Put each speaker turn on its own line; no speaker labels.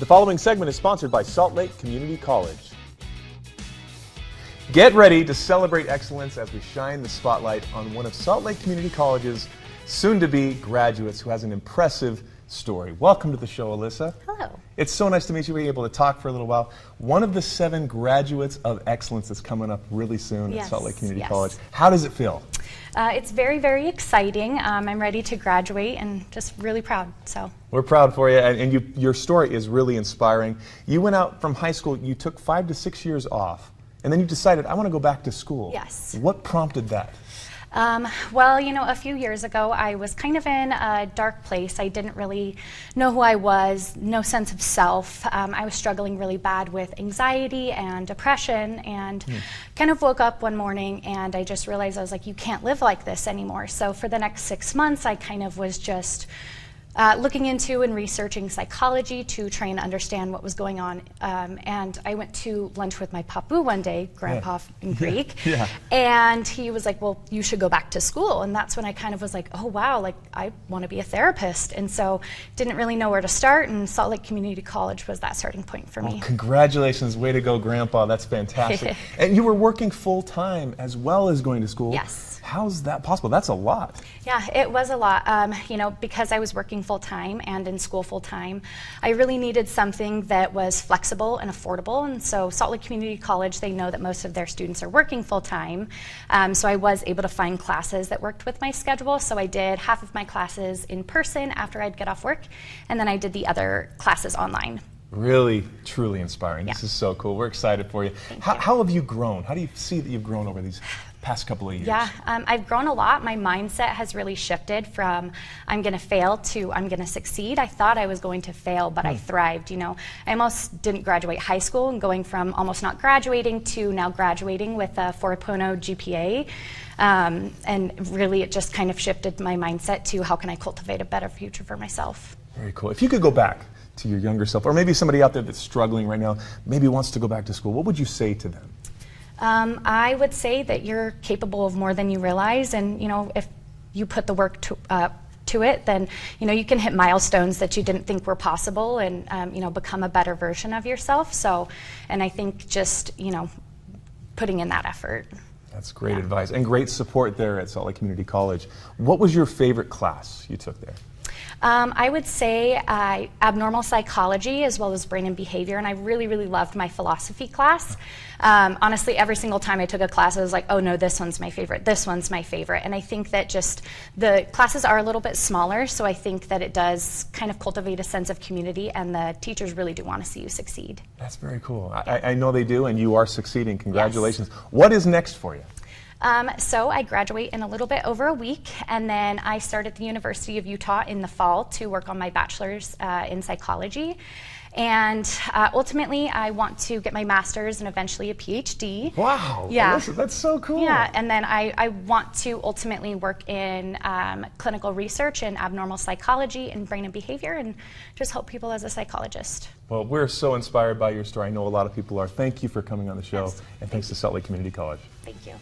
The following segment is sponsored by Salt Lake Community College. Get ready to celebrate excellence as we shine the spotlight on one of Salt Lake Community College's soon-to-be graduates who has an impressive story. Welcome to the show, Alyssa.
Hello.
It's so nice to meet you. We're able to talk for a little while. One of the 7 graduates of excellence that's coming up really soon at Salt Lake Community College. How does it feel?
It's very, very exciting. I'm ready to graduate and just really proud. So
we're proud for you, and your story is really inspiring. You went out from high school, you took 5 to 6 years off, and then you decided, I want to go back to school.
Yes.
What prompted that?
Well, you know, a few years ago, I was kind of in a dark place. I didn't really know who I was, no sense of self. I was struggling really bad with anxiety and depression, and kind of woke up one morning and I just realized, I was like, you can't live like this anymore. So for the next 6 months, I kind of was just looking into and researching psychology to try and understand what was going on. And I went to lunch with my papu one day, Grandpa in Greek, and he was like, well, you should go back to school. And that's when I kind of was like, oh wow, like I want to be a therapist. And so didn't really know where to start, and Salt Lake Community College was that starting point for me.
Congratulations, way to go, Grandpa, that's fantastic. And you were working full-time as well as going to school.
Yes.
How's that possible? That's a lot.
Yeah, it was a lot. You know, because I was working full-time and in school full-time, I really needed something that was flexible and affordable. And so Salt Lake Community College, they know that most of their students are working full-time. So I was able to find classes that worked with my schedule. So I did half of my classes in person after I'd get off work, and then I did the other classes online.
Really, truly inspiring.
Yeah.
This is so cool. We're excited for you. How have you grown? How do you see that you've grown over these past couple of years?
Yeah, I've grown a lot. My mindset has really shifted from I'm going to fail to I'm going to succeed. I thought I was going to fail, but I thrived. You know, I almost didn't graduate high school, and going from almost not graduating to now graduating with a 4.0 GPA. And really, it just kind of shifted my mindset to how can I cultivate a better future for myself.
Very cool. If you could go back to your younger self, or maybe somebody out there that's struggling right now, maybe wants to go back to school, what would you say to them?
I would say that you're capable of more than you realize, and you know, if you put the work to it, then you know you can hit milestones that you didn't think were possible, and you know, become a better version of yourself. So, and I think just putting in that effort.
That's great advice, and great support there at Salt Lake Community College. What was your favorite class you took there?
I would say abnormal psychology as well as brain and behavior, and I really, really loved my philosophy class. Honestly, every single time I took a class, I was like, oh no, this one's my favorite, this one's my favorite. And I think that just the classes are a little bit smaller, so I think that it does kind of cultivate a sense of community, and the teachers really do want to see you succeed.
That's very cool. I know they do, and you are succeeding. Congratulations. Yes. What is next for you?
So I graduate in a little bit over a week, and then I start at the University of Utah in the fall to work on my bachelor's in psychology. And ultimately, I want to get my master's and eventually a PhD.
Wow,
yeah.
Alyssa, that's so cool.
Yeah, and then I want to ultimately work in clinical research in abnormal psychology and brain and behavior, and just help people as a psychologist.
Well, we're so inspired by your story. I know a lot of people are. Thank you for coming on the show, and thanks to Salt Lake Community College.
Thank you.